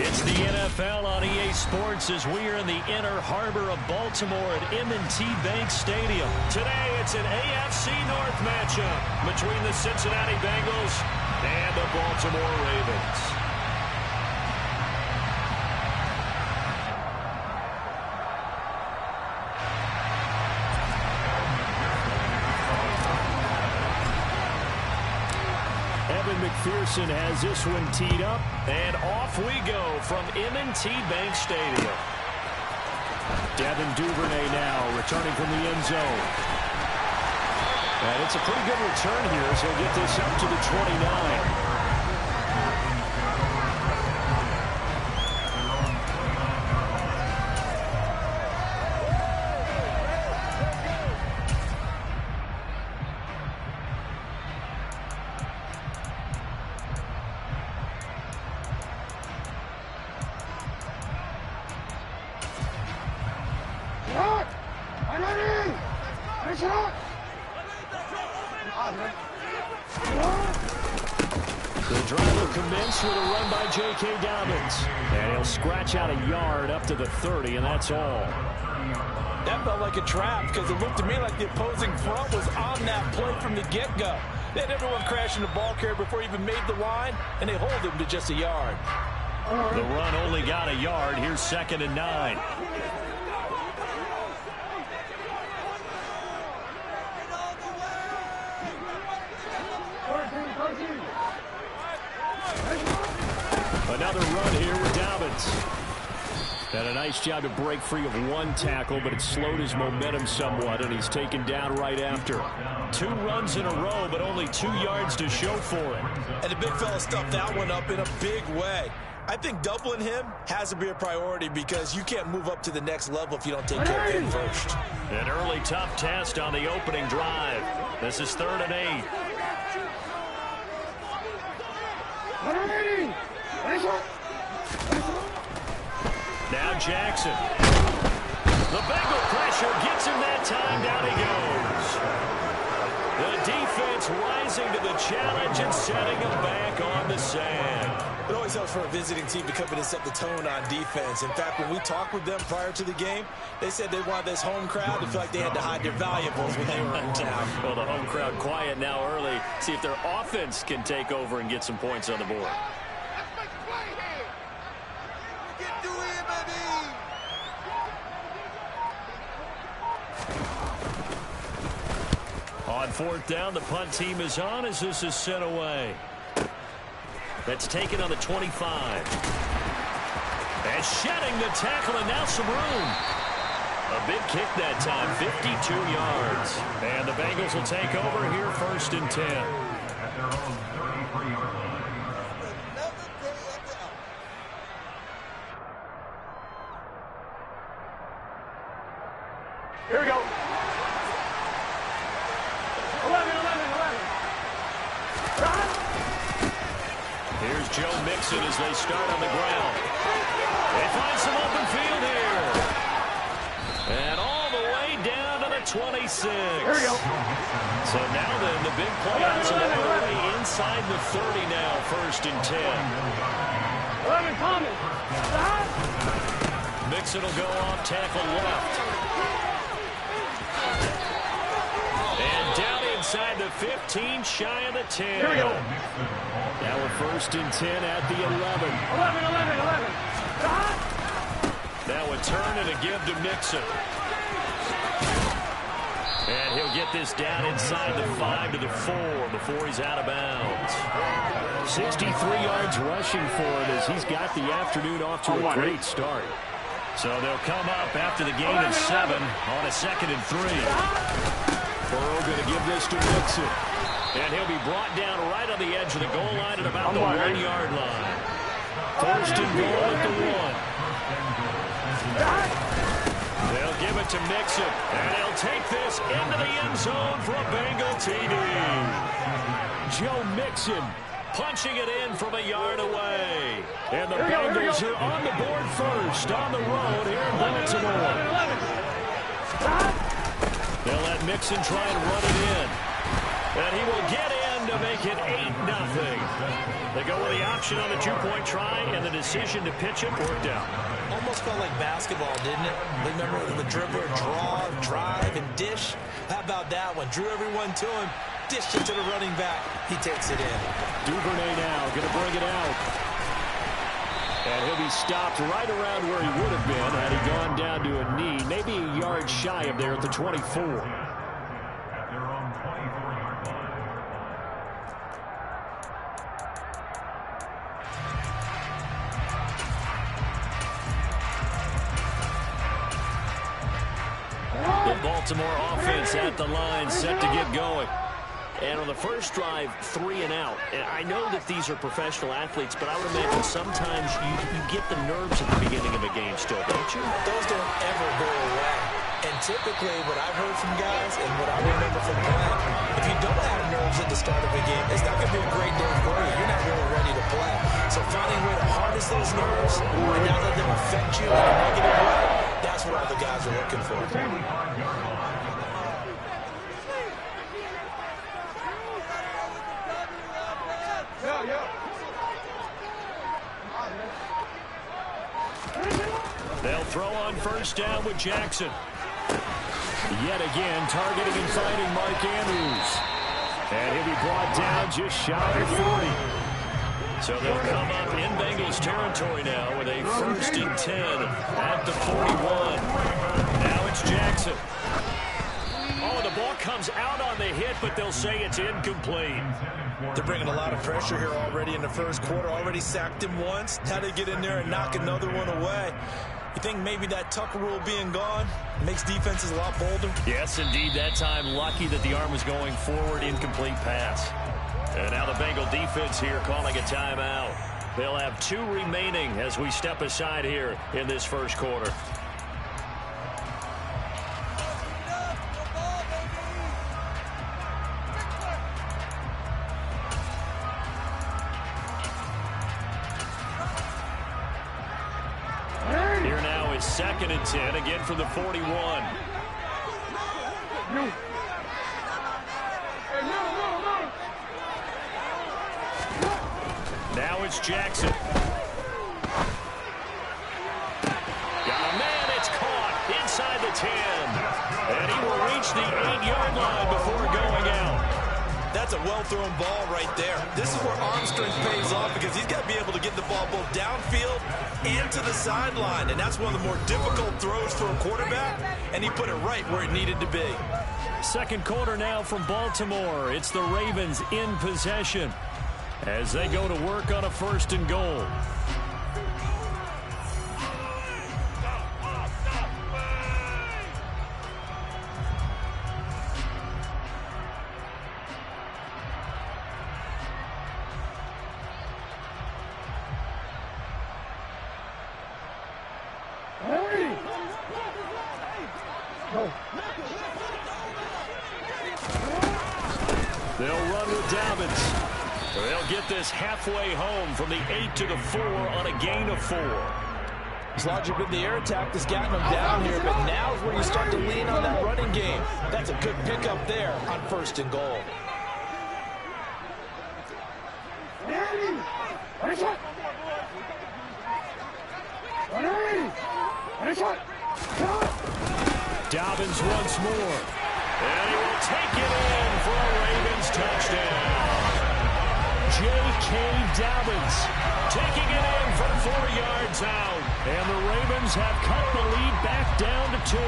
It's the NFL on EA Sports as we are in the inner harbor of Baltimore at M&T Bank Stadium. Today, it's an AFC North matchup between the Cincinnati Bengals and the Baltimore Ravens. McPherson has this one teed up, and off we go from M&T Bank Stadium. Devin Duvernay now returning from the end zone. And it's a pretty good return here, so he'll get this up to the 29. The drive will commence with a run by J.K. Dobbins. And he'll scratch out a yard up to the 30, and that's all. That felt like a trap because it looked to me like the opposing front was on that play from the get-go. They had everyone crashing the ball carrier before he even made the line, and they hold him to just a yard. The run only got a yard. Here's 2nd and 9. Another run here with Dobbins. Had a nice job to break free of one tackle, but it slowed his momentum somewhat, and he's taken down right after. 2 runs in a row, but only 2 yards to show for it. And the big fella stuffed that one up in a big way. I think doubling him has to be a priority because you can't move up to the next level if you don't take care of him first. An early tough test on the opening drive. This is 3rd and 8. Now Jackson. The Bengal pressure gets him that time. Down he goes. The defense rising to the challenge and setting him back on the sand. It always helps for a visiting team to come in and set the tone on defense. In fact, when we talked with them prior to the game, they said they wanted this home crowd to feel like they had to hide their valuables when they were in town. Well, the home crowd quiet now early. See if their offense can take over and get some points on the board. On 4th down, the punt team is on as this is sent away. That's taken on the 25. And shedding the tackle, and now some room. A big kick that time, 52 yards. And the Bengals will take over here 1st and 10. Here we go. 11. Here's Joe Mixon as they start on the ground. They find some open field here. And all the way down to the 26. Here we go. So now then, the big play is all the way inside the 30 now, 1st and 10. 11 coming. Mixon will go off tackle left. And down inside the 15, shy of the 10. Here we go. Now we're 1st and 10 at the 11. 11. Now a turn and a give to Mixon. And he'll get this down inside the 5 to the 4 before he's out of bounds. 63 yards rushing for him as he's got the afternoon off to a great start. So they'll come up after the gain of 7 on a 2nd and 3. Burrow going to give this to Mixon. And he'll be brought down right on the edge of the goal line at about the 1-yard line. 1st and goal at the 1. They'll give it to Mixon. And he'll take this into the end zone for a Bengal TD. Joe Mixon punching it in from a yard away. And the Bengals are on the board first on the road here in Baltimore. They'll let Mixon try and run it in. And he will get in to make it 8-0. They go with the option on the two-point try, and the decision to pitch it worked out. Almost felt like basketball, didn't it? Remember the dribbler, draw, drive, and dish? How about that one? Drew everyone to him, dished it to the running back. He takes it in. Duvernay now going to bring it out. And he'll be stopped right around where he would have been had he gone down to a knee, maybe a yard shy of there at the 24. The Baltimore offense at the line, set to get going. And on the first drive, 3 and out. And I know that these are professional athletes, but I would imagine sometimes you get the nerves at the beginning of a game still, don't you? Those don't ever go away. And typically what I've heard from guys and what I remember from playing, if you don't have nerves at the start of a game, it's not going to be a great day for you. You're not really ready to play. So finding a way to harness those nerves and not let them affect you in a negative way, that's what all the guys are looking for. They'll throw on first down with Jackson. Yet again, targeting and finding Mark Andrews. And he'll be brought down just shy of 40. So they'll come up in Bengals territory now with a 1st and 10 at the 41. Now it's Jackson. Oh, the ball comes out on the hit, but they'll say it's incomplete. They're bringing a lot of pressure here already in the first quarter. Already sacked him once. Now they get in there and knock another one away. You think maybe that Tucker rule being gone makes defenses a lot bolder? Yes, indeed. That time, lucky that the arm was going forward. Incomplete pass. And now the Bengal defense here calling a timeout. They'll have 2 remaining as we step aside here in this first quarter. Here now is 2nd and 10, again from the 41. Now it's Jackson. Got a man, it's caught inside the 10. And he will reach the 8-yard line before going out. That's a well-thrown ball right there. This is where arm strength pays off because he's got to be able to get the ball both downfield and to the sideline. And that's one of the more difficult throws for a quarterback, and he put it right where it needed to be. Second quarter now from Baltimore. It's the Ravens in possession as they go to work on a 1st and goal. They'll run with Dobbins. They'll get this halfway home from the 8 to the 4 on a gain of 4. It's largely been the air attack that's gotten them down here, but now is where you start to lean on that running game. That's a good pickup there on 1st and goal. Dobbins once more. And he will take it in for a Ravens touchdown. J.K. Dobbins taking it in for 4 yards out. And the Ravens have cut the lead back down to 2.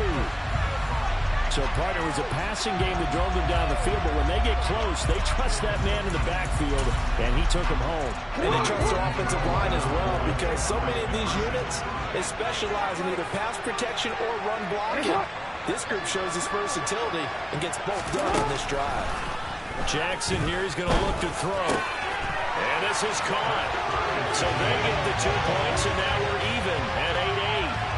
So, partner, it was a passing game that drove them down the field, but when they get close, they trust that man in the backfield, and he took them home. And they trust their offensive line as well, because so many of these units, they specialize in either pass protection or run blocking. This group shows its versatility and gets both done on this drive. Jackson here is going to look to throw. And this is caught. So they get the 2 points, and now we're even at 8-8.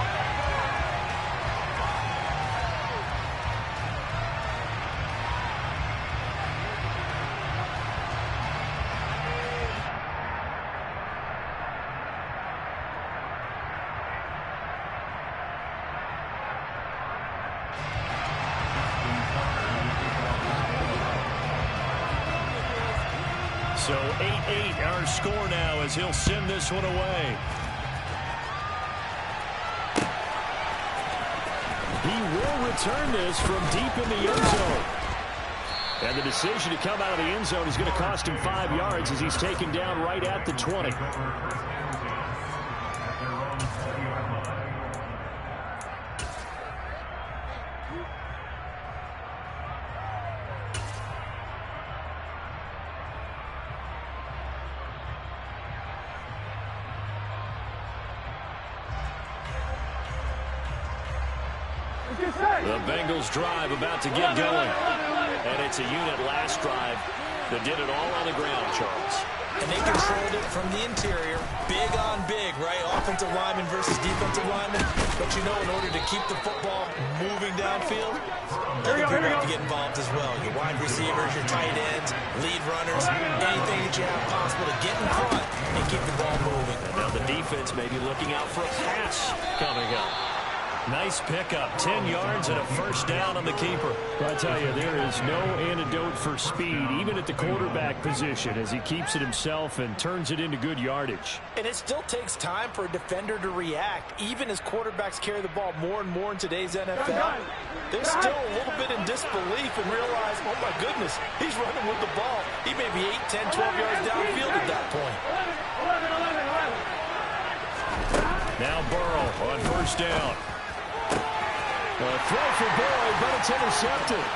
So 8-8 our score now as he'll send this one away. He will return this from deep in the end zone. And the decision to come out of the end zone is going to cost him 5 yards as he's taken down right at the 20. The Bengals drive about to get going. And it's a unit last drive that did it all on the ground, Charles. And they controlled it from the interior. Big on big, right? Offensive lineman versus defensive lineman. But you know, in order to keep the football moving downfield, other people have to get involved as well. Your wide receivers, your tight ends, lead runners, anything that you have possible to get in front and keep the ball moving. And now the defense may be looking out for a pass coming up. Nice pickup, 10 yards and a first down on the keeper. I tell you, there is no antidote for speed, even at the quarterback position, as he keeps it himself and turns it into good yardage. And it still takes time for a defender to react, even as quarterbacks carry the ball more and more in today's NFL. They're still a little bit in disbelief and realize, oh my goodness, he's running with the ball. He may be 8, 10, 12 yards downfield at that point. 11. Now Burrow on first down. A throw for Boyd, but it's intercepted. 20.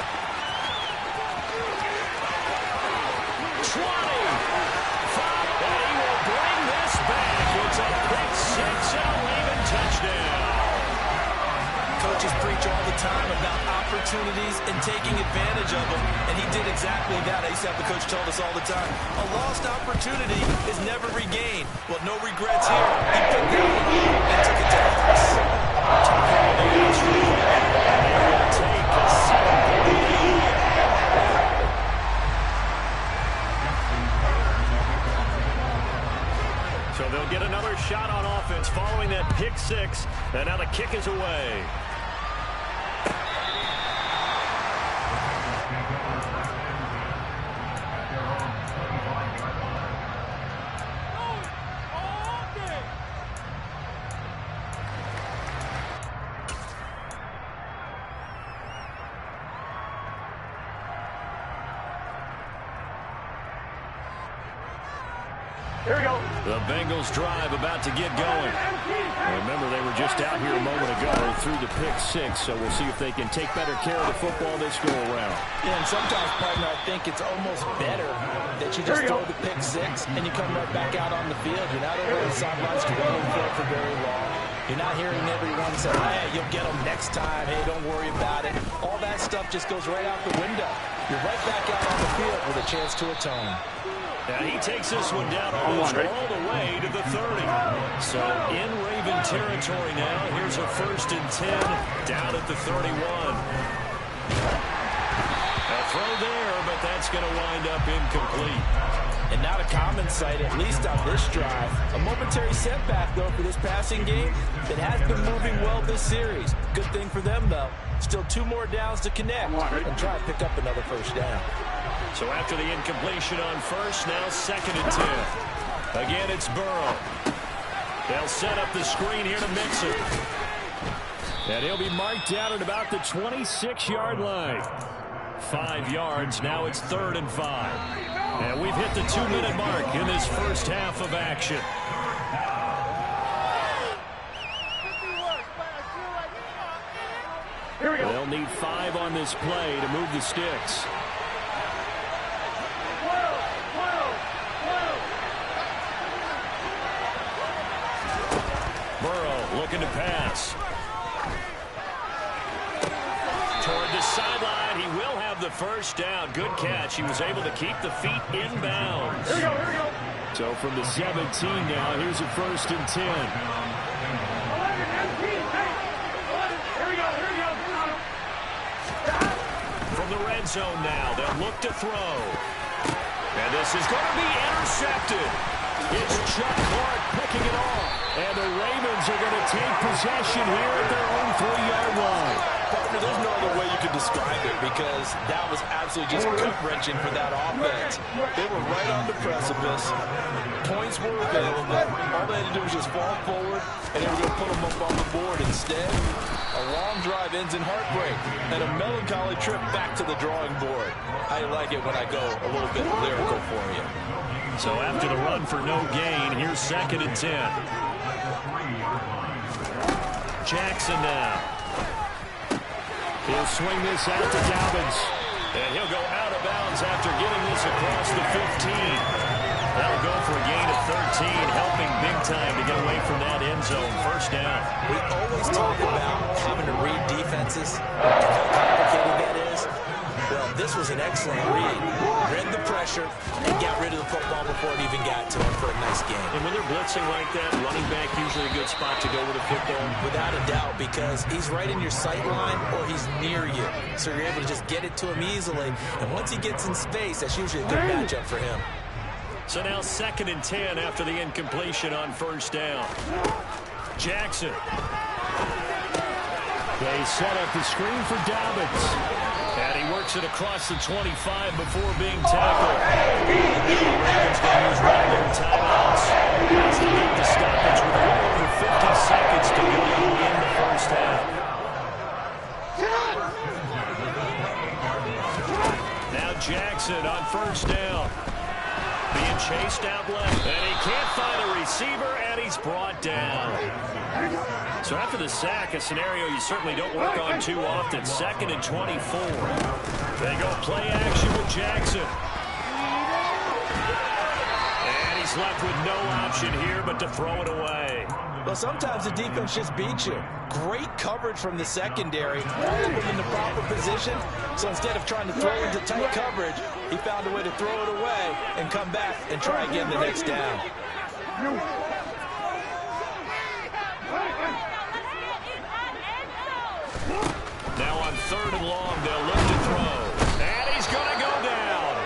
And he will bring this back. It's a pick six and a Raven touchdown. Coaches preach all the time about opportunities and taking advantage of them, and he did exactly that. I used to have the coach tell us all the time, a lost opportunity is never regained. Well, no regrets here. He picked that one up and took it to Alex. So they'll get another shot on offense following that pick six, and now the kick is away. Here we go. The Bengals drive about to get going. Remember, they were just out here a moment ago through the pick six, so we'll see if they can take better care of the football this go-around. Yeah, and sometimes, partner, I think it's almost better that you just throw the pick six and you come right back out on the field. You're not over the sidelines dwelling for very long. You're not hearing everyone say, hey, you'll get them next time. Hey, don't worry about it. All that stuff just goes right out the window. You're right back out on the field with a chance to atone. Now he takes this one down almost all the way to the 30. So in Raven territory now. Here's a 1st and 10 down at the 31. A throw there, but that's going to wind up incomplete. And not a common sight, at least on this drive. A momentary setback, though, for this passing game that has been moving well this series. Good thing for them, though. Still 2 more downs to connect and try to pick up another first down. So after the incompletion on first, now 2nd and 10. Again, it's Burrow. They'll set up the screen here to mix it. And he'll be marked down at about the 26-yard line. 5 yards. Now it's 3rd and 5. And we've hit the 2-minute mark in this first half of action. Here we go. They'll need 5 on this play to move the sticks. Burrow looking to pass. Toward the sideline, he will have the first down. Good catch. He was able to keep the feet inbounds. Here we go, here we go. So from the 17 now, here's a 1st and 10. 11, 17, hey. 11, here we go, here we go. From the red zone now, they'll look to throw. And this is going to be intercepted. It's Chuck Clark picking it off. And the Ravens are going to take possession here at their own 3-yard line. Andrew, there's no other way you could describe it because that was absolutely just gut-wrenching for that offense. They were right on the precipice. Points were available. All they had to do was just fall forward, and they were going to put them up on the board. Instead, a long drive ends in heartbreak and a melancholy trip back to the drawing board. I like it when I go a little bit lyrical for you. So after the run for no gain, here's 2nd and 10. Jackson now. He'll swing this out to Dobbins. And he'll go out of bounds after getting this across the 15. That'll go for a gain of 13, helping big time to get away from that end zone. 1st down. We always talk about having to read defenses and how complicated that is. Well, this was an excellent read. Read the pressure and got rid of the football before it even got to him for a nice game. And when they're blitzing like that, running back usually a good spot to go with a football. Without a doubt, because he's right in your sight line or he's near you. So you're able to just get it to him easily. And once he gets in space, that's usually a good matchup for him. So now 2nd and 10 after the incompletion on 1st down. Jackson. They set up the screen for Dobbins. And he works it across the 25 before being tackled. The Ravens going to use one of their timeouts as they get the stoppage with a little over 50 seconds to go in the 1st half. Now Jackson on 1st down. Being chased out left, and he can't find a receiver, and he's brought down. So after the sack, a scenario you certainly don't work on too often. 2nd and 24. They go play action with Jackson. And he's left with no option here but to throw it away. Well, sometimes the defense just beats you. Great coverage from the secondary. All of them in the proper position. So instead of trying to throw into tight coverage, he found a way to throw it away and come back and try again the next down. Now on 3rd and long, they'll look to throw. And he's going to go down.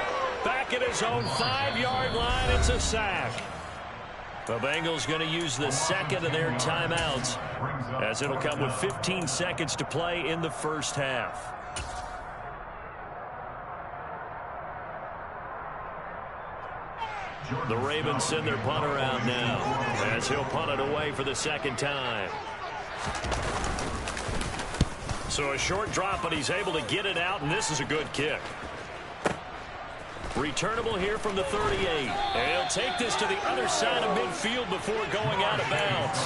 Back at his own 5-yard line, it's a sack. The Bengals going to use the 2nd of their timeouts as it'll come with 15 seconds to play in the 1st half. The Ravens send their punter out now as he'll punt it away for the 2nd time. So a short drop, but he's able to get it out, and this is a good kick. Returnable here from the 38. And he'll take this to the other side of midfield before going out of bounds.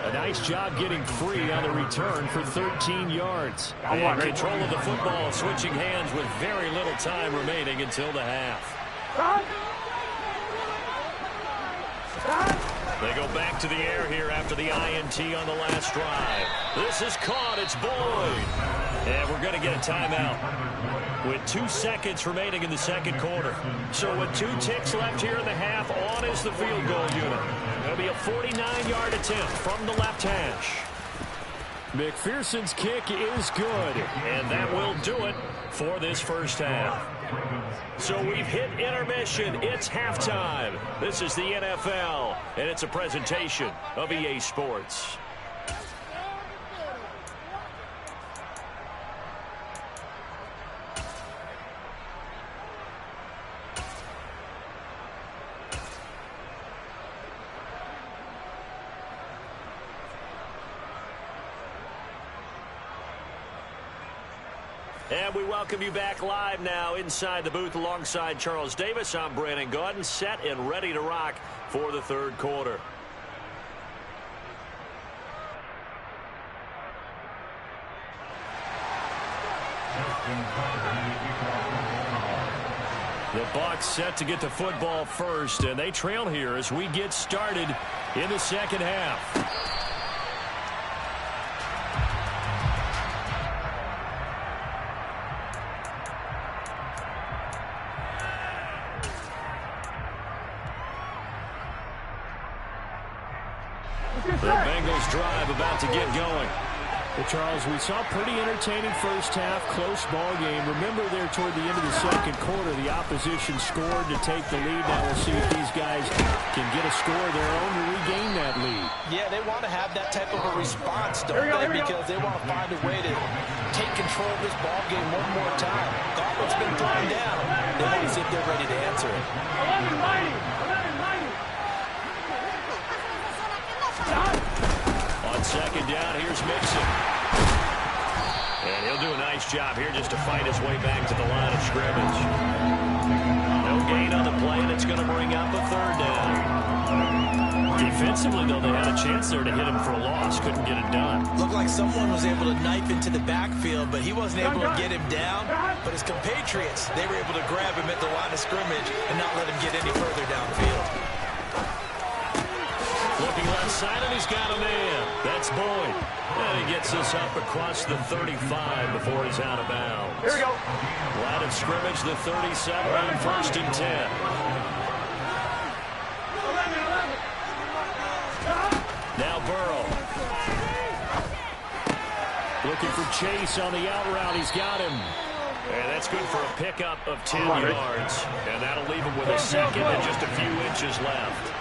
A nice job getting free on the return for 13 yards. And control of the football, switching hands with very little time remaining until the half. They go back to the air here after the INT on the last drive. This is caught. It's Boyd. And we're going to get a timeout with 2 seconds remaining in the 2nd quarter. So with 2 ticks left here in the half, on is the field goal unit. It'll be a 49-yard attempt from the left hash. McPherson's kick is good, and that will do it for this 1st half. So we've hit intermission. It's halftime. This is the NFL, and it's a presentation of EA Sports. And we welcome you back live now inside the booth alongside Charles Davis. I'm Brandon Gaudin, set and ready to rock for the 3rd quarter. The Bucs set to get the football first, and they trail here as we get started in the 2nd half. The Bengals drive about to get going. Well, Charles, we saw a pretty entertaining 1st half, close ball game. Remember there toward the end of the 2nd quarter, the opposition scored to take the lead. Now we'll see if these guys can get a score of their own to regain that lead. Yeah, they want to have that type of a response, don't they? Because they want to find a way to take control of this ball game one more time. Gauntlet's been thrown down. They want to see if they're ready to answer it. 11-90. On second down, here's Mixon. And he'll do a nice job here just to fight his way back to the line of scrimmage. No gain on the play, and it's going to bring up a third down. Defensively, though, they had a chance there to hit him for a loss. Couldn't get it done. Looked like someone was able to knife into the backfield, but he wasn't able to get him down. But his compatriots, they were able to grab him at the line of scrimmage and not let him get any further downfield. Looking left side, and he's got a man. That's Boyd. And he gets this up across the 35 before he's out of bounds. Here we go. Line of scrimmage, the 37 on 1st and 10. 11-11. Now Burrow. Looking for Chase on the out route. He's got him. And that's good for a pickup of 10 yards. And that'll leave him with a second and just a few inches left.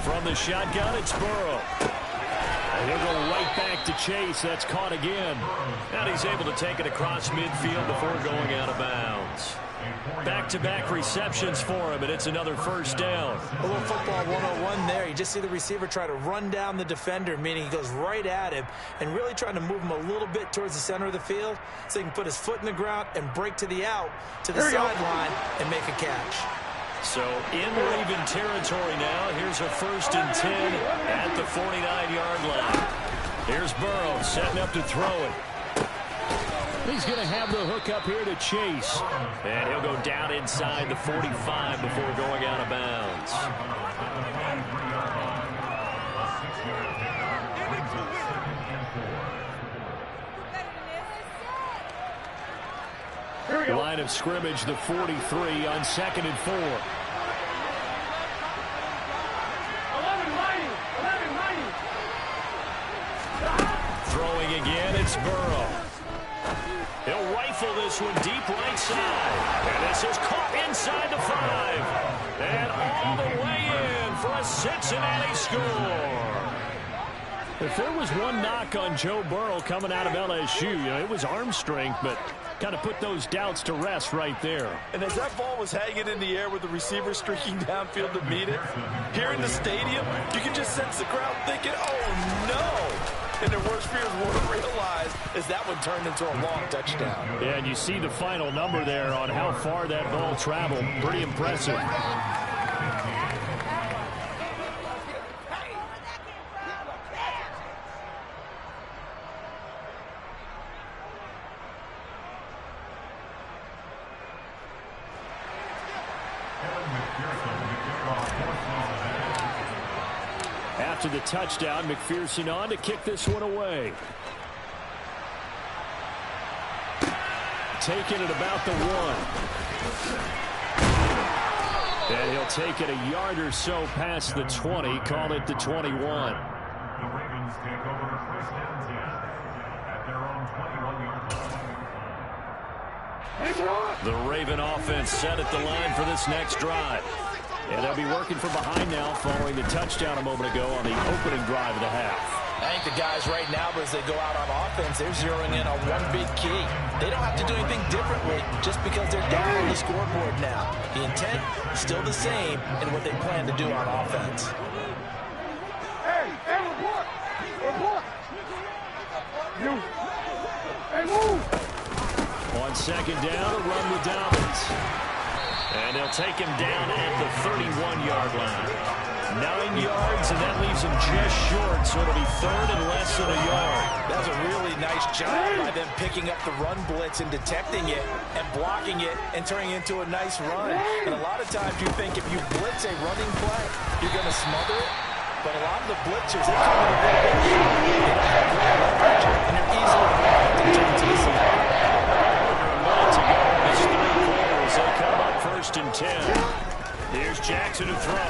From the shotgun, it's Burrow. And he'll go right back to Chase. That's caught again. And he's able to take it across midfield before going out of bounds. Back-to-back receptions for him, and it's another first down. A little football 101 there. You just see the receiver try to run down the defender, meaning he goes right at him and really trying to move him a little bit towards the center of the field so he can put his foot in the ground and break to the out, to the sideline, and make a catch. So in Raven territory now. Here's a 1st and 10 at the 49-yard line. Here's Burrow setting up to throw it. He's going to have the hook up here to Chase. And he'll go down inside the 45 before going out of bounds. Line of scrimmage, the 43 on 2nd and 4. 11-90. 11-90. Throwing again, it's Burrow. He'll rifle this one deep right side. And this is caught inside the 5. And all the way in for a Cincinnati score. If there was one knock on Joe Burrow coming out of LSU, it was arm strength, but kind of put those doubts to rest right there. And as that ball was hanging in the air with the receiver streaking downfield to meet it, here in the stadium, you can just sense the crowd thinking, oh, no. And their worst fears weren't realized as that one turned into a long touchdown. Yeah, and you see the final number there on how far that ball traveled. Pretty impressive. After the touchdown, McPherson on to kick this one away. Taking it about the 1. And he'll take it a yard or so past the 20, call it the 21. The Ravens take over 1st and 10 at their own 21-yard line. The Raven offense set at the line for this next drive. And they'll be working from behind now following the touchdown a moment ago on the opening drive of the half. I think the guys right now, as they go out on offense, they're zeroing in on one big key. They don't have to do anything differently just because they're down on the scoreboard now. The intent is still the same in what they plan to do on offense. Hey, report! Report! You! Hey, move! On second down, a run with Dobbins. And they'll take him down at the 31-yard line. 9 yards, and that leaves him just short, so it'll be 3rd and less than a yard. That was a really nice job by them picking up the run blitz and detecting it and blocking it and turning it into a nice run. And a lot of times you think if you blitz a running play, you're going to smother it. But a lot of the blitzers, they come in a little bit short. They don't have great leverage, and they're easily blocked and turned to the side. To go in this third quarter as they come up 1st and 10. Here's Jackson to throw.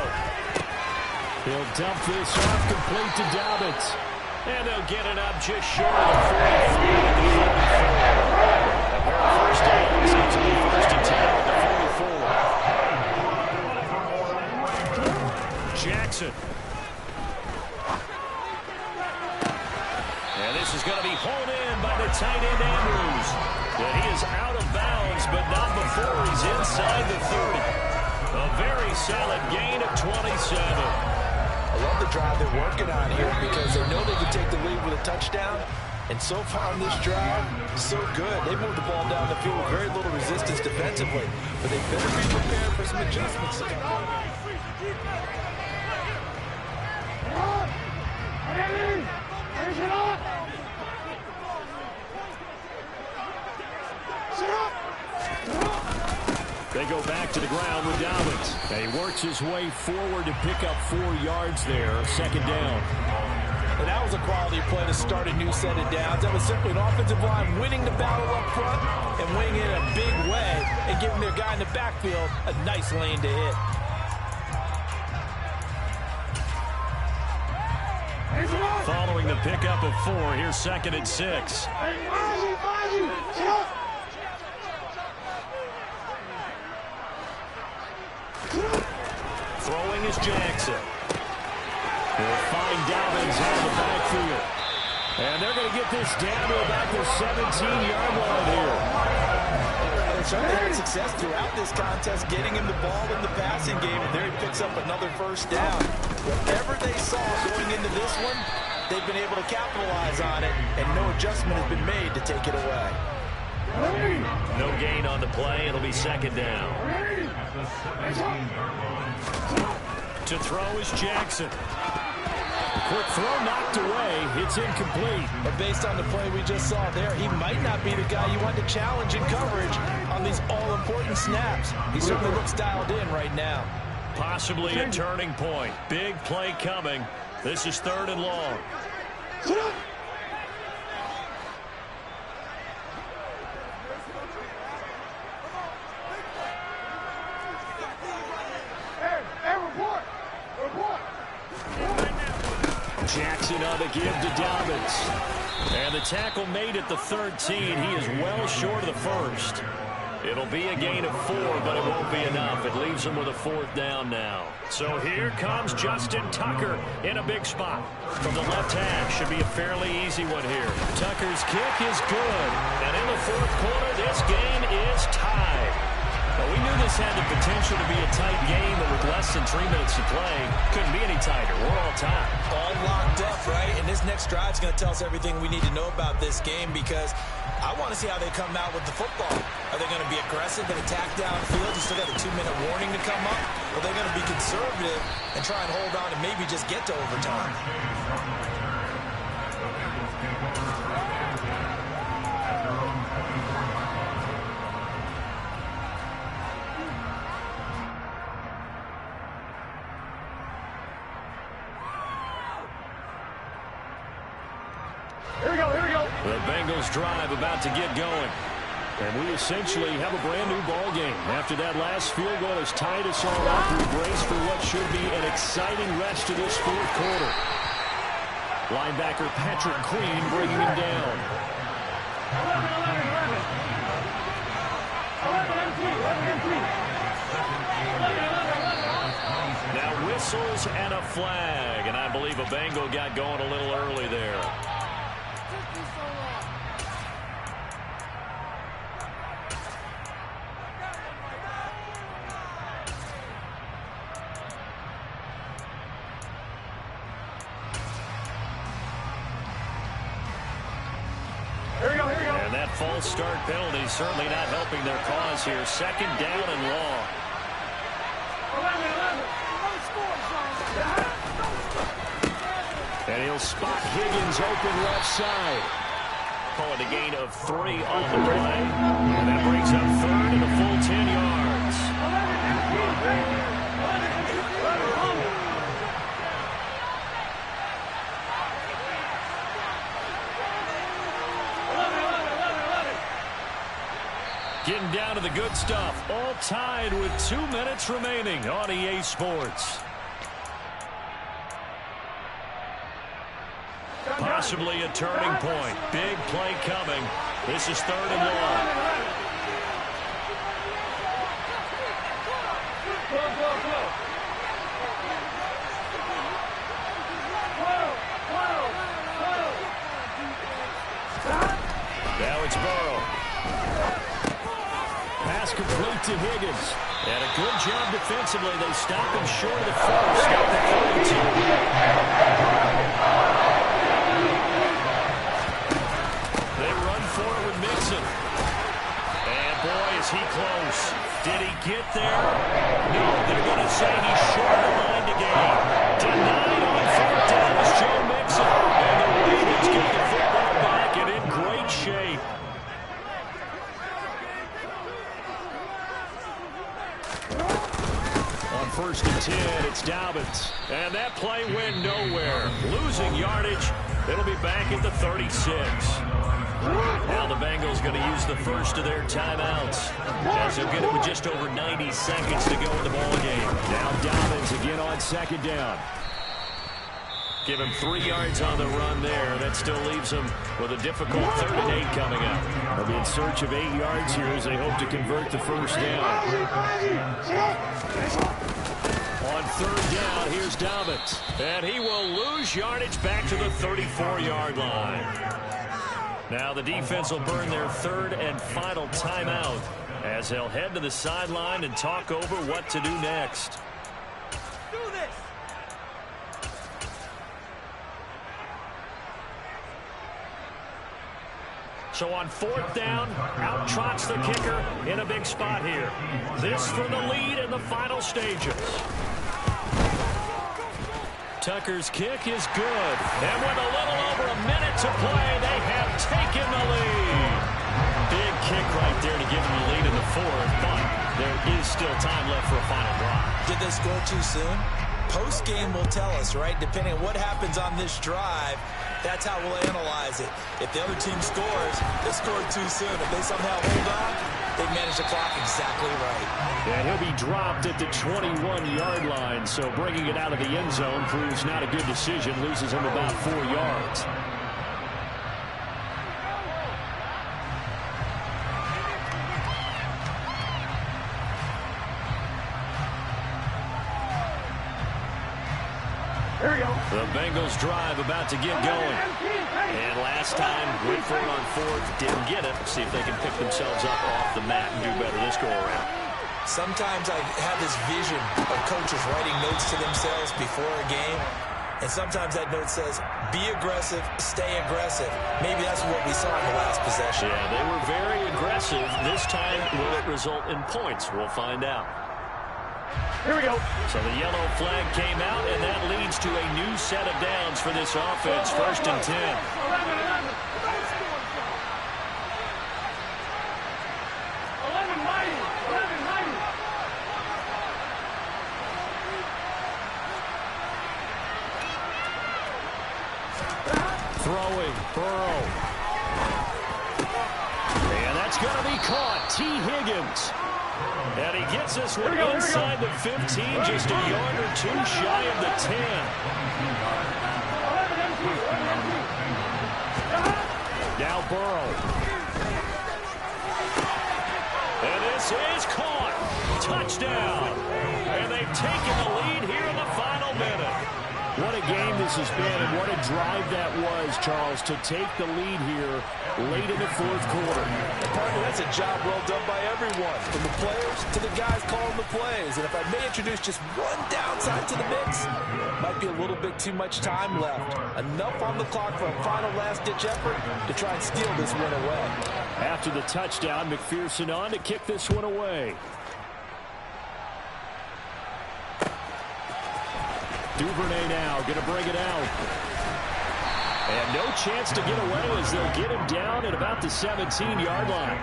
He'll dump this off complete to Dobbins. And they'll get it up just short of the 43 at the 44. A pair of first downs. It's on first and 10 at the 44. Jackson. And this is going to be hauled in by the tight end Andrews. And he is out of bounds, but not before he's inside the 30. A very solid gain of 27. I love the drive they're working on here because they know they can take the lead with a touchdown. And so far on this drive, so good. They moved the ball down the field with very little resistance defensively. But they better be prepared for some adjustments. They go back to the ground with Dobbins. And he works his way forward to pick up 4 yards there. Second down. And that was a quality play to start a new set of downs. That was simply an offensive line winning the battle up front and winning it in a big way and giving their guy in the backfield a nice lane to hit. Following the pickup of 4, here's second and 6. Throwing is Jackson. They'll find Dobbins out of the backfield. And they're going to get this down to about the 17-yard line here. They've certainly had success throughout this contest, getting him the ball in the passing game, and there he picks up another first down. Whatever they saw going into this one, they've been able to capitalize on it, and no adjustment has been made to take it away. No gain on the play. It'll be second down. To throw is Jackson. Quick throw knocked away. It's incomplete. But based on the play we just saw there, he might not be the guy you want to challenge in coverage on these all-important snaps. He certainly looks dialed in right now. Possibly a turning point. Big play coming. This is third and long. Jackson on the give to Dobbins. And the tackle made at the 13. He is well short of the first. It'll be a gain of 4, but it won't be enough. It leaves him with a 4th down now. So here comes Justin Tucker in a big spot. From the left half, should be a fairly easy one here. Tucker's kick is good. And in the 4th quarter, this game is tied. Well, we knew this had the potential to be a tight game, but with less than 3 minutes to play, couldn't be any tighter. We're all tied. All locked up, right? And this next drive is going to tell us everything we need to know about this game because I want to see how they come out with the football. Are they going to be aggressive and attack downfield? You still got a 2-minute warning to come up? Or are they going to be conservative and try and hold on and maybe just get to overtime? The Bengals drive about to get going. And we essentially have a brand new ball game. After that last field goal has tied us all up, we brace for what should be an exciting rest of this 4th quarter. Linebacker Patrick Queen bringing him down. Now whistles and a flag, and I believe a Bengal got going a little early there. And that false start penalty certainly not helping their cause here. Second down and long. And he'll spot Higgins open left side. Call it a gain of 3 on the play. And that brings up third and a full 10 yards. Getting down to the good stuff. All tied with 2 minutes remaining on EA Sports. possibly a turning point. Big play coming. This is 3rd and long. Now it's Burrow. Pass complete to Higgins. And a good job defensively. They stop him short of the first at the 32. They run for it with Mixon. And boy, is he close. Did he get there? No, they're going to say he's short of the line to gain. Denied on 4th down is Joe Mixon. And the Ravens get the football back and in great shape. On 1st and 10, it's Dobbins. And that play went nowhere. Losing yardage. It'll be back at the 36. Now the Bengals going to use the first of their timeouts, as they'll get it with just over 90 seconds to go in the ball game. Now Dobbins again on 2nd down. Give him 3 yards on the run there. That still leaves him with a difficult 3rd and 8 coming up. They'll be in search of 8 yards here as they hope to convert the first down. On 3rd down, here's Dobbins. And he will lose yardage back to the 34-yard line. Now the defense will burn their 3rd and final timeout as they'll head to the sideline and talk over what to do next. Do this. So on 4th down, out trots the kicker in a big spot here. This for the lead in the final stages. Tucker's kick is good. And with a little over a minute to play, they have taken the lead. Big kick right there to give them the lead in the 4th, but there is still time left for a final drive. Did they score too soon? Post-game will tell us, right? Depending on what happens on this drive, that's how we'll analyze it. If the other team scores, they scored too soon. If they somehow hold on, they manage the clock exactly right. And he'll be dropped at the 21-yard line, so bringing it out of the end zone proves not a good decision. Loses him about 4 yards. Here we go. The Bengals drive about to get going. And last time, went for it on 4th, didn't get it. See if they can pick themselves up off the mat and do better this go-around. Sometimes I have this vision of coaches writing notes to themselves before a game. And sometimes that note says, be aggressive, stay aggressive. Maybe that's what we saw in the last possession. Yeah, they were very aggressive. This time, will it result in points? We'll find out. Here we go. So the yellow flag came out, and that leads to a new set of downs for this offense. 1st and 10. 11 Throwing, Burrow. And that's going to be caught. T. Higgins. And he gets this one inside the 15, just a yard or 2 shy of the 10. Now Burrow. And this is caught. Touchdown. And they've taken the lead here in the final minute. What a game this has been, and what a drive that was, Charles, to take the lead here late in the 4th quarter. Partner, that's a job well done by everyone, from the players to the guys calling the plays. And if I may introduce just one downside to the mix, might be a little bit too much time left. Enough on the clock for a final last-ditch effort to try and steal this win away. After the touchdown, McPherson on to kick this one away. Duvernay now going to bring it out. And no chance to get away as they'll get him down at about the 17-yard line.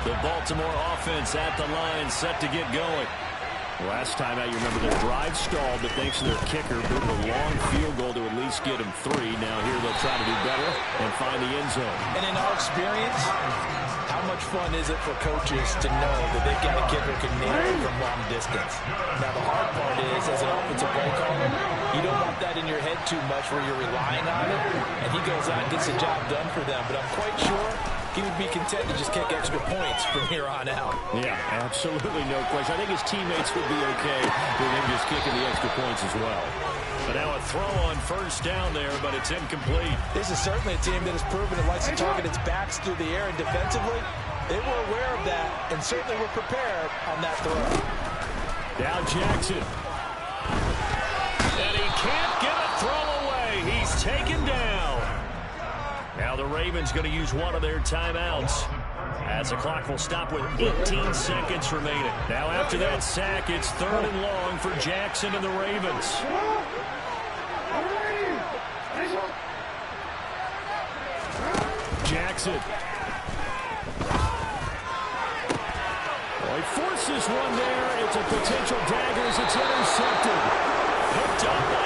The Baltimore offense at the line, set to get going. Last time out, you remember their drive stalled, but thanks to their kicker, booted a long field goal to at least get them 3. Now here they'll try to do better and find the end zone. And in our experience, how much fun is it for coaches to know that they've got a kicker who can nail it from long distance? Now, the hard part is, as an offensive play caller, you don't want that in your head too much where you're relying on it, and he goes out and gets the job done for them. But I'm quite sure he would be content to just kick extra points from here on out. Yeah, absolutely no question. I think his teammates would be okay with him just kicking the extra points as well. But now a throw on first down there, but it's incomplete. This is certainly a team that has proven it likes to target its backs through the air, and defensively, they were aware of that and certainly were prepared on that throw. Now Jackson. And he can't get a throw away. He's taken down. Now the Ravens going to use one of their timeouts, as the clock will stop with 18 seconds remaining. Now after that sack, it's 3rd and long for Jackson and the Ravens. Jackson. Well, he forces one there. It's a potential dagger as it's intercepted. Picked up by